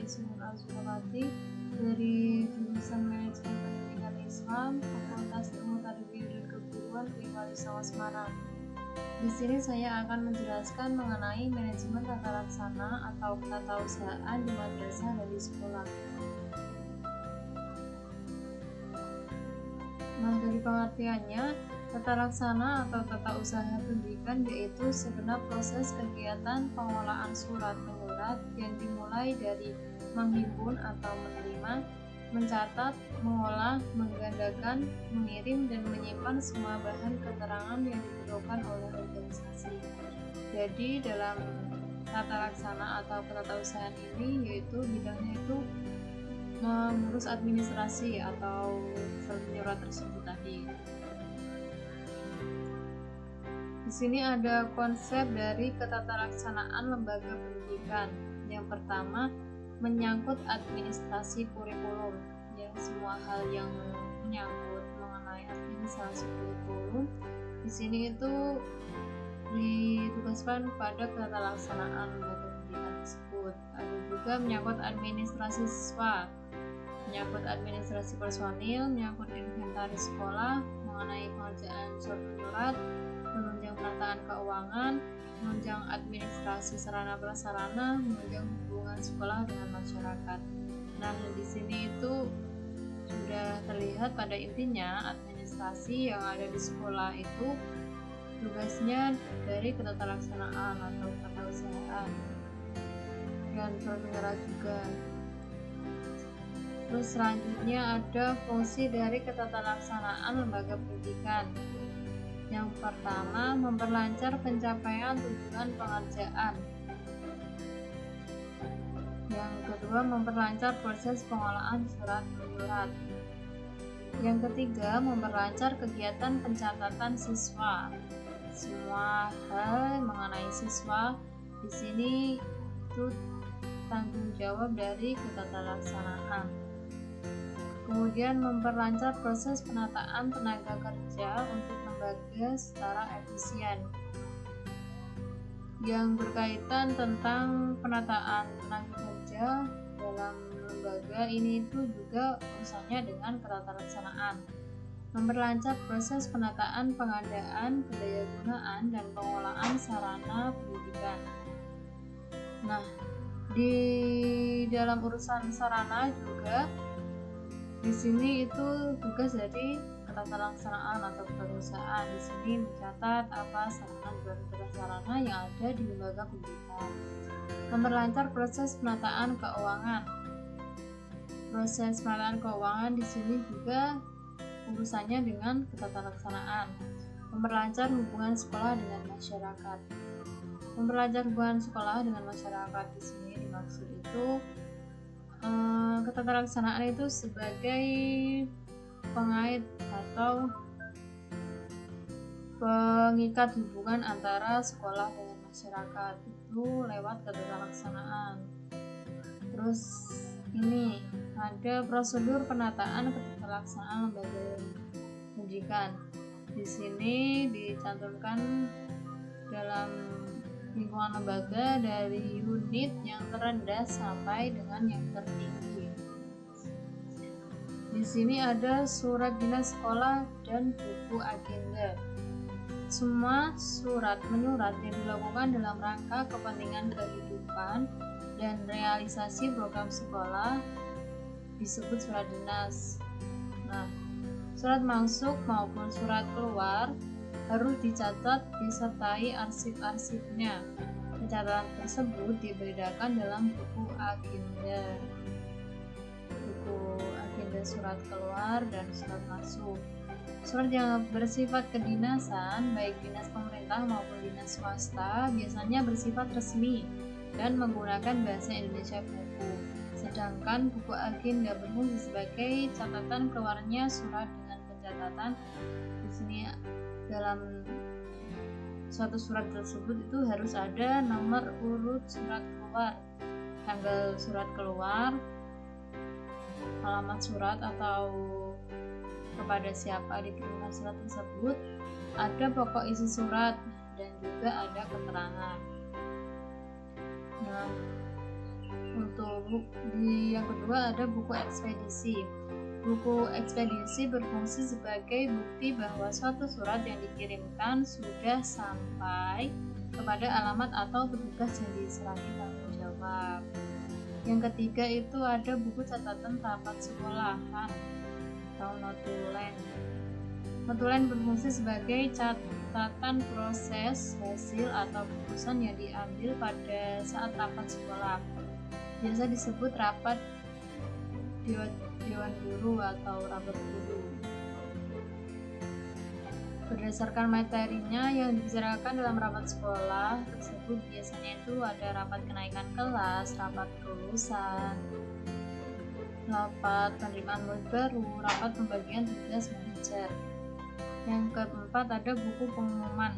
Sunan Az-Zuhraty dari jurusan Manajemen Pendidikan Islam, Fakultas Ilmu Tarbiyah dan Keguruan Univarsitas Semarang. Di sini saya akan menjelaskan mengenai manajemen tata laksana atau ketatausahaan di madrasah dan di sekolah. Nah, dari pengertiannya, tata laksana atau tata usaha pendidikan yaitu segenap proses kegiatan pengolahan surat menyurat yang dimulai dari menghimpun atau menerima, mencatat, mengolah, menggandakan, mengirim, dan menyimpan semua bahan keterangan yang diperlukan oleh organisasi. Jadi dalam tata laksana atau ketatausahaan ini yaitu bidangnya itu mengurus administrasi atau surat menyurat tersebut tadi. Di sini ada konsep dari ketatalaksanaan lembaga pendidikan. Yang pertama, menyangkut administrasi kurikulum. Ya, semua hal yang menyangkut mengenai administrasi kurikulum di sini itu ditugaskan kepada ketatalaksanaan lembaga pendidikan tersebut. Ada juga menyangkut administrasi siswa, menyangkut administrasi personil, menyangkut inventaris sekolah, mengenai pengerjaan surat menyurat, menunjang penataan keuangan, menunjang administrasi sarana prasarana, menunjang hubungan sekolah dengan masyarakat. Nah, di sini itu sudah terlihat pada intinya administrasi yang ada di sekolah itu tugasnya dari ketatalaksanaan atau ketatausahaan dan surat menyurat juga. Terus selanjutnya ada fungsi dari ketatalaksanaan lembaga pendidikan. Yang pertama, memperlancar pencapaian tujuan pengerjaan. Yang kedua, memperlancar proses pengolahan surat menyurat. Yang ketiga, memperlancar kegiatan pencatatan siswa. Semua hal mengenai siswa di sini itu tanggung jawab dari ketatalaksanaan. Kemudian memperlancar proses penataan tenaga kerja untuk lembaga secara efisien. Yang berkaitan tentang penataan tenaga kerja dalam lembaga ini itu juga urusannya dengan ketatalaksanaan. Memperlancar proses penataan pengadaan, pendayagunaan, dan pengolahan sarana pendidikan. Nah, di dalam urusan sarana juga di sini itu tugas dari ketatalaksanaan atau ketatausahaan. Di sini mencatat apa sarana dan prasarana yang ada di lembaga pendidikan. Memperlancar proses penataan keuangan. Proses penataan keuangan di sini juga urusannya dengan ketatalaksanaan. Memperlancar hubungan sekolah dengan masyarakat. Memperlancar hubungan sekolah dengan masyarakat di sini dimaksud itu ketatalaksanaan itu sebagai pengait atau pengikat hubungan antara sekolah dengan masyarakat itu lewat ketatalaksanaan. Terus ini ada prosedur penataan ketatalaksanaan lembaga pendidikan. Di sini dicantumkan dalam lingkungan lembaga dari unit yang terendah sampai dengan yang tertinggi. Di sini ada surat dinas sekolah dan buku agenda. Semua surat menyurat yang dilakukan dalam rangka kepentingan kehidupan dan realisasi program sekolah disebut surat dinas. Nah, surat masuk maupun surat keluar harus dicatat disertai arsip-arsipnya. Pencatatan tersebut dibedakan dalam buku agenda. Buku agenda surat keluar dan surat masuk. Surat yang bersifat kedinasan, baik dinas pemerintah maupun dinas swasta, biasanya bersifat resmi dan menggunakan bahasa Indonesia buku. Sedangkan buku agenda berfungsi sebagai catatan keluarnya surat dengan pencatatan. Di sini dalam suatu surat tersebut itu harus ada nomor urut surat keluar, tanggal surat keluar, alamat surat atau kepada siapa dikirimkan surat tersebut, ada pokok isi surat dan juga ada keterangan. Nah, untuk Betul, yang kedua ada buku ekspedisi. Buku ekspedisi berfungsi sebagai bukti bahwa suatu surat yang dikirimkan sudah sampai kepada alamat atau petugas yang diserahi tanggung jawab. Yang ketiga itu ada buku catatan rapat sekolahan atau notulen. Notulen berfungsi sebagai catatan proses, hasil, atau keputusan yang diambil pada saat rapat sekolah. Biasa disebut rapat dewan guru atau rapat guru. Berdasarkan materinya yang dibicarakan dalam rapat sekolah tersebut, biasanya itu ada rapat kenaikan kelas, rapat kelulusan, rapat penerimaan murid baru, rapat pembagian tugas mengajar. Yang keempat ada buku pengumuman.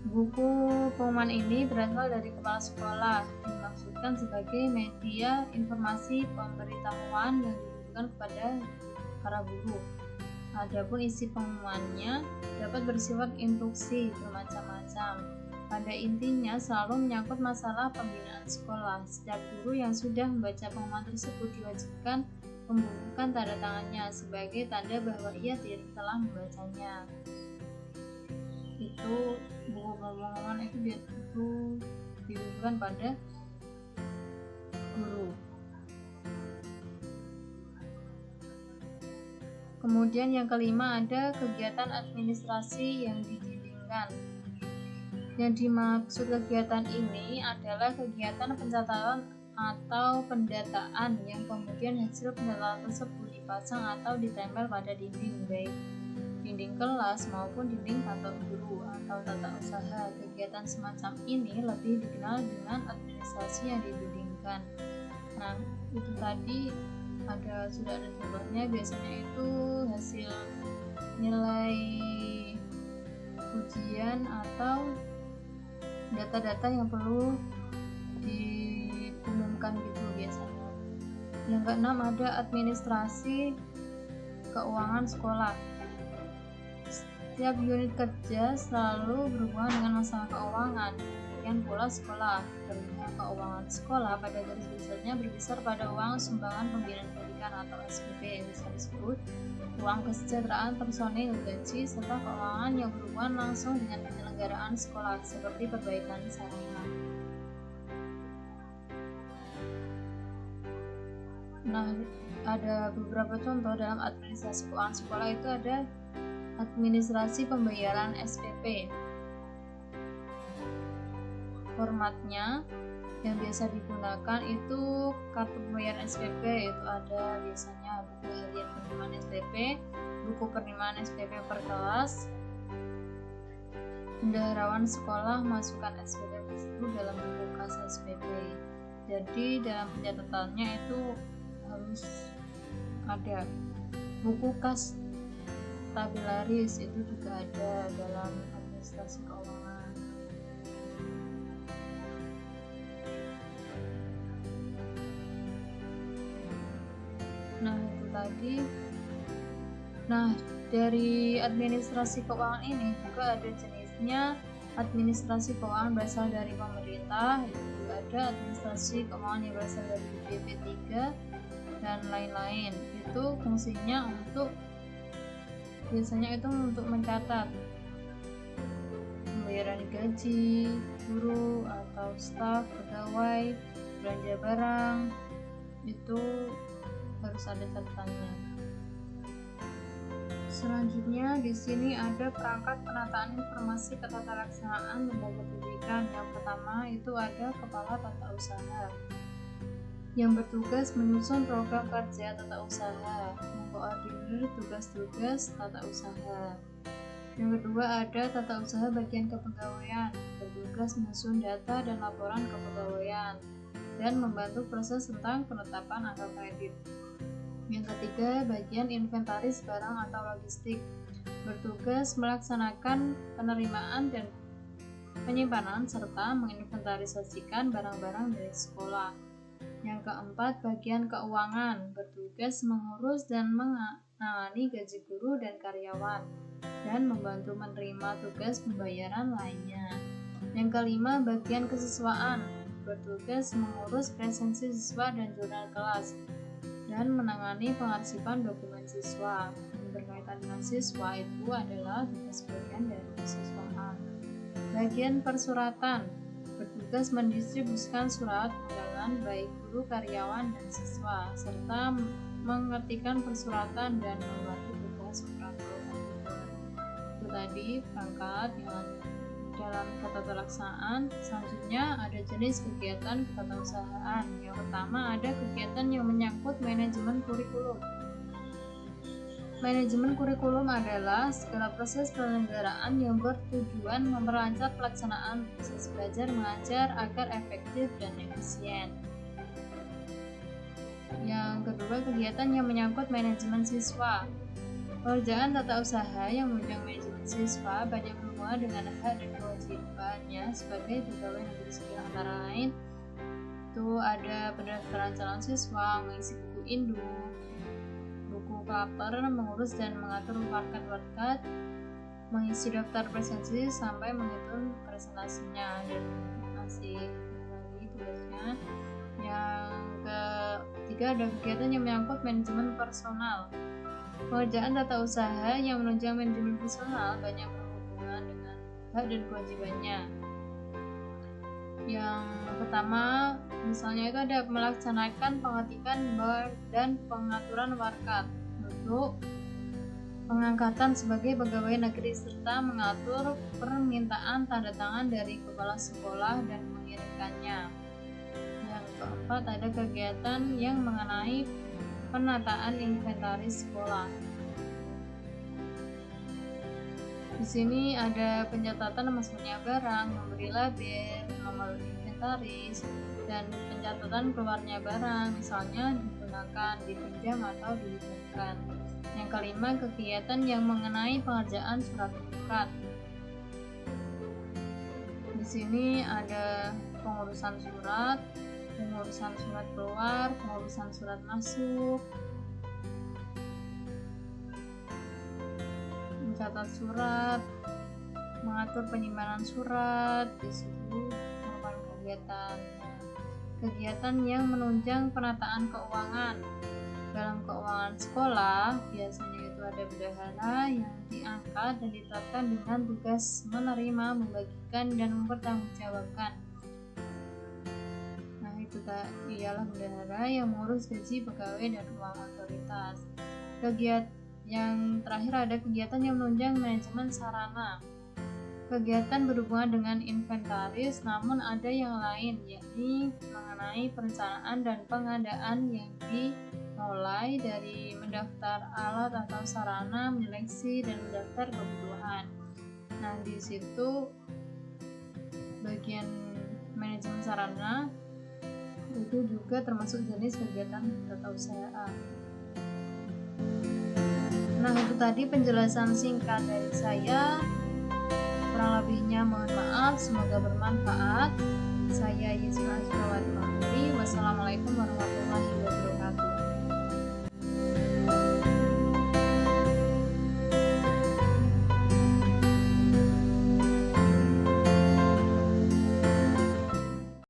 Buku pengumuman ini berasal dari kepala sekolah, dimaksudkan sebagai media informasi pemberitahuan yang ditujukan kepada para guru. Adapun isi pengumumannya dapat bersifat instruksi bermacam-macam. Pada intinya selalu menyangkut masalah pembinaan sekolah. Setiap guru yang sudah membaca pengumuman tersebut diwajibkan membubuhkan tanda tangannya sebagai tanda bahwa ia telah membacanya. Itu buku pengumuman itu dibubuhkan pada guru. Kemudian yang kelima ada kegiatan administrasi yang didindingkan. Yang dimaksud kegiatan ini adalah kegiatan pencatatan atau pendataan yang kemudian hasil pendataan tersebut dipasang atau ditempel pada dinding, baik dinding kelas maupun dinding kantor guru atau tata usaha. Kegiatan semacam ini lebih dikenal dengan administrasi yang didindingkan. Nah, itu tadi sudah ada contohnya, biasanya itu hasil nilai ujian atau data-data yang perlu diumumkan gitu biasanya. Yang keenam ada administrasi keuangan sekolah. Setiap unit kerja selalu berhubungan dengan masalah keuangan. Demikian pula sekolah. Terlihat keuangan sekolah pada garis besarnya berkisar pada uang sumbangan pembinaan pendidikan atau SPP, bisa disebut uang kesejahteraan personil, gaji, serta keuangan yang berhubungan langsung dengan penyelenggaraan sekolah seperti perbaikan sarana. Nah, ada beberapa contoh dalam administrasi keuangan sekolah itu ada administrasi pembayaran SPP. Formatnya yang biasa digunakan itu kartu pembayaran SPP, itu ada biasanya buku harian penerimaan SPP, buku penerimaan SPP per kelas. Bendaharawan sekolah masukkan SPP tersebut dalam buku kas SPP. Jadi dalam pencatatannya itu harus ada. Buku kas tabularis itu juga ada dalam administrasi keuangan. Nah, itu tadi. Nah, dari administrasi keuangan ini juga ada jenisnya. Administrasi keuangan berasal dari pemerintah, itu juga ada administrasi keuangan yang berasal dari BP3 dan lain-lain. Itu fungsinya biasanya itu untuk mencatat pembayaran gaji guru atau staf, pegawai, belanja barang, itu harus ada catatannya. Selanjutnya di sini ada perangkat penataan informasi ketatalaksanaan lembaga pendidikan. Yang pertama itu ada kepala tata usaha yang bertugas menyusun program kerja tata usaha, mengkoordinir tugas-tugas tata usaha. Yang kedua ada tata usaha bagian kepegawaian, bertugas menyusun data dan laporan kepegawaian dan membantu proses tentang penetapan angka kredit. Yang ketiga, bagian inventaris barang atau logistik, bertugas melaksanakan penerimaan dan penyimpanan serta menginventarisasikan barang-barang dari sekolah. Yang keempat, bagian keuangan, bertugas mengurus dan menangani gaji guru dan karyawan dan membantu menerima tugas pembayaran lainnya. Yang kelima, bagian kesesuaian, bertugas mengurus presensi siswa dan jurnal kelas dan menangani pengarsipan dokumen siswa. Yang berkaitan dengan siswa itu adalah tugas bagian dari kesiswaan. Bagian persuratan bertugas mendistribusikan surat undangan baik guru, karyawan, dan siswa, serta mengertikan persuratan dan membantu tugas operator komputer. Itu tadi perangkat yang dalam ketatalaksanaan. Selanjutnya ada jenis kegiatan ketatausahaan. Yang pertama ada kegiatan yang menyangkut manajemen kurikulum. Manajemen kurikulum adalah segala proses penyelenggaraan yang bertujuan memperlancar pelaksanaan proses belajar mengajar agar efektif dan efisien. Yang kedua, kegiatan yang menyangkut manajemen siswa. Pekerjaan tata usaha yang menunjang manajemen siswa banyak berhubungan dengan hak dan kewajibannya sebagai pegawai negeri sipil, antara lain itu ada pendaftaran calon siswa, mengisi buku induk, buku klaper, mengurus dan mengatur warkat-warkat, mengisi daftar presensi sampai menghitung presentasinya, dan masih lagi tugasnya. Yang ketiga ada kegiatan yang menyangkut manajemen personal. Pekerjaan tata usaha yang menunjang manajemen personal banyak berhubungan dengan hak dan kewajibannya. Yang pertama, misalnya itu ada melaksanakan pengetikan dan pengaturan warkat untuk pengangkatan sebagai pegawai negeri serta mengatur permintaan tanda tangan dari kepala sekolah dan mengirimkannya. Yang keempat, ada kegiatan yang mengenai penataan inventaris sekolah. Di sini ada pencatatan masuknya barang, memberi label, nomor inventaris, dan pencatatan keluarnya barang, misalnya digunakan, dipinjam atau dihibahkan. Yang kelima, kegiatan yang mengenai pengerjaan surat-surat. Di sini ada pengurusan surat, pengurusan surat keluar, pengurusan surat masuk, mencatat surat, mengatur penyimpanan surat. Di situ merupakan kegiatan yang menunjang penataan keuangan. Dalam keuangan sekolah biasanya itu ada bendahara yang diangkat dan ditetapkan dengan tugas menerima, membagikan, dan mempertanggungjawabkan. Itu ialah bendahara yang mengurus gaji pegawai dan uang otoritas. Yang terakhir ada kegiatan yang menunjang manajemen sarana. Kegiatan berhubungan dengan inventaris, namun ada yang lain, yakni mengenai perencanaan dan pengadaan yang dimulai dari mendaftar alat atau sarana, menyeleksi, dan mendaftar kebutuhan. Nah, di situ bagian manajemen sarana itu juga termasuk jenis kegiatan ketatausahaan. Nah, itu tadi penjelasan singkat dari saya. Kurang lebihnya mohon maaf, semoga bermanfaat. Saya Yesna Surawati.